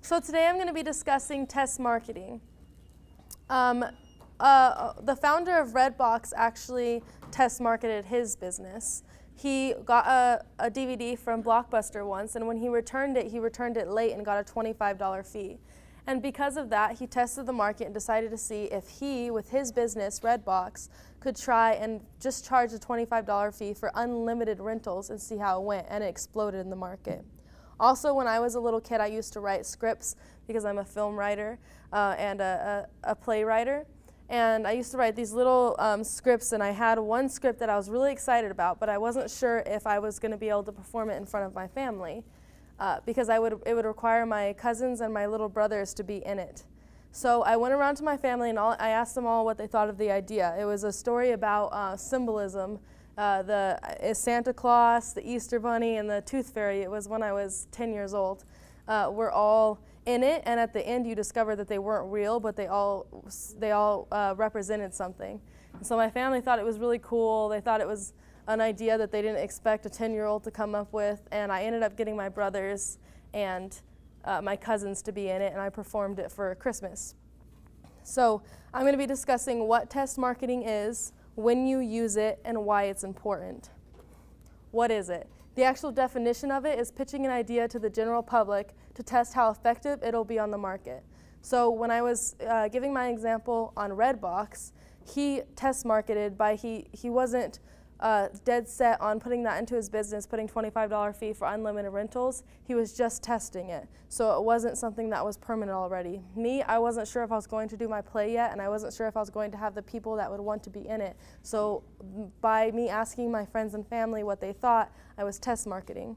So today I'm going to be discussing test marketing. The founder of Redbox actually test marketed his business. He got a DVD from Blockbuster once, and when he returned it late and got a $25 fee. And because of that, he tested the market and decided to see if he, with his business, Redbox, could try and just charge a $25 fee for unlimited rentals and see how it went, and it exploded in the market. Also, when I was a little kid, I used to write scripts because I'm a film writer and a playwright. And I used to write these little scripts, and I had one script that I was really excited about, but I wasn't sure if I was going to be able to perform it in front of my family because it would require my cousins and my little brothers to be in it. So I went around to my family and I asked them all what they thought of the idea. It was a story about symbolism. Santa Claus, the Easter Bunny, and the Tooth Fairy. It was when I was 10 years old. Were all in it, and at the end you discover that they weren't real, but they all represented something. And so my family thought it was really cool. They thought it was an idea that they didn't expect a 10-year-old to come up with, and I ended up getting my brothers and my cousins to be in it, and I performed it for Christmas. So I'm going to be discussing what test marketing is, when you use it, and why it's important. What is it? The actual definition of it is pitching an idea to the general public to test how effective it'll be on the market. So when I was giving my example on Redbox, he test marketed by he wasn't dead set on putting that into his business, putting $25 fee for unlimited rentals. He was just testing it. So it wasn't something that was permanent already. Me, I wasn't sure if I was going to do my play yet, and I wasn't sure if I was going to have the people that would want to be in it. So by me asking my friends and family what they thought, I was test marketing.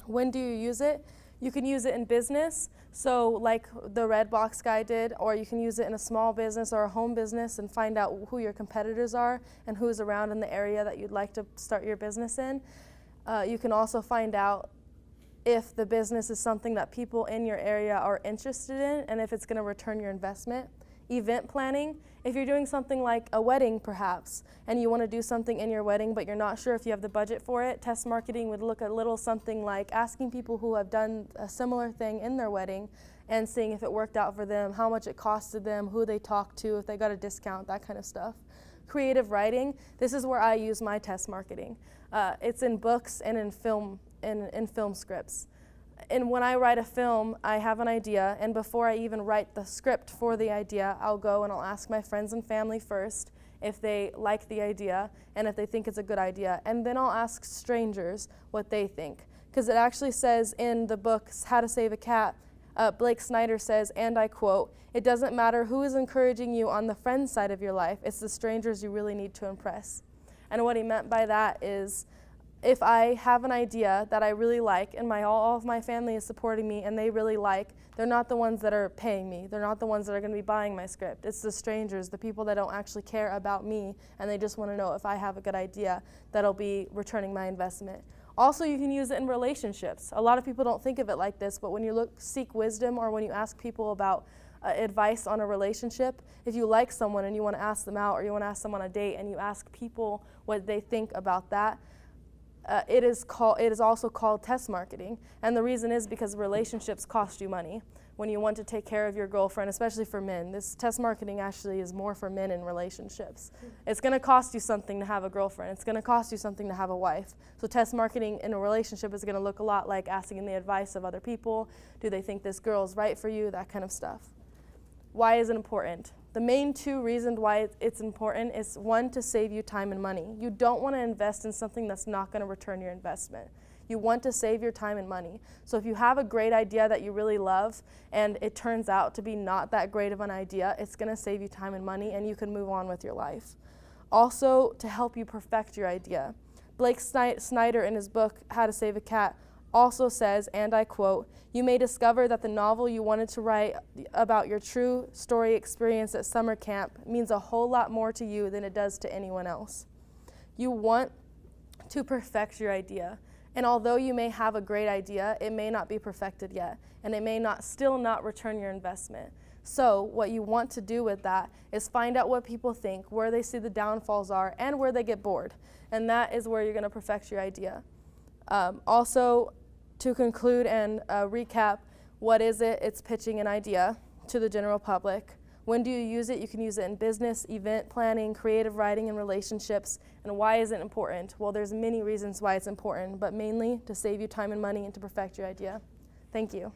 When do you use it? You can use it in business, so like the Redbox guy did, or you can use it in a small business or a home business and find out who your competitors are and who's around in the area that you'd like to start your business in. You can also find out if the business is something that people in your area are interested in and if it's going to return your investment. Event planning, if you're doing something like a wedding perhaps, and you want to do something in your wedding but you're not sure if you have the budget for it, test marketing would look a little something like asking people who have done a similar thing in their wedding and seeing if it worked out for them, how much it costed them, who they talked to, if they got a discount, that kind of stuff. Creative writing, this is where I use my test marketing. It's in books and in film scripts. And when I write a film, I have an idea, and before I even write the script for the idea, I'll go and I'll ask my friends and family first if they like the idea and if they think it's a good idea. And then I'll ask strangers what they think. Because it actually says in the book, How to Save a Cat, Blake Snyder says, and I quote, "It doesn't matter who is encouraging you on the friend side of your life, it's the strangers you really need to impress." And what he meant by that is, if I have an idea that I really like and all of my family is supporting me and they really like, they're not the ones that are paying me. They're not the ones that are going to be buying my script. It's the strangers, the people that don't actually care about me, and they just want to know if I have a good idea that'll be returning my investment. Also, you can use it in relationships. A lot of people don't think of it like this, but when you seek wisdom or when you ask people about advice on a relationship, if you like someone and you want to ask them out or you want to ask them on a date and you ask people what they think about that, it is also called test marketing, and the reason is because relationships cost you money. When you want to take care of your girlfriend, especially for men, this test marketing actually is more for men in relationships. It's going to cost you something to have a girlfriend. It's going to cost you something to have a wife. So test marketing in a relationship is going to look a lot like asking the advice of other people. Do they think this girl is right for you? That kind of stuff. Why is it important? The main two reasons why it's important is, one, to save you time and money. You don't want to invest in something that's not going to return your investment. You want to save your time and money. So if you have a great idea that you really love and it turns out to be not that great of an idea, it's going to save you time and money and you can move on with your life. Also, to help you perfect your idea. Blake Snyder in his book, How to Save a Cat, also says, and I quote, "You may discover that the novel you wanted to write about your true story experience at summer camp means a whole lot more to you than it does to anyone else." You want to perfect your idea. And although you may have a great idea, it may not be perfected yet, and it may still not return your investment. So what you want to do with that is find out what people think, where they see the downfalls are, and where they get bored. And that is where you're going to perfect your idea. Also, to conclude and recap, What is it? It's pitching an idea to the general public. When do you use it? You can use it in business, event planning, creative writing, and relationships. And why is it important? Well, there's many reasons why it's important, but mainly to save you time and money and to perfect your idea. Thank you.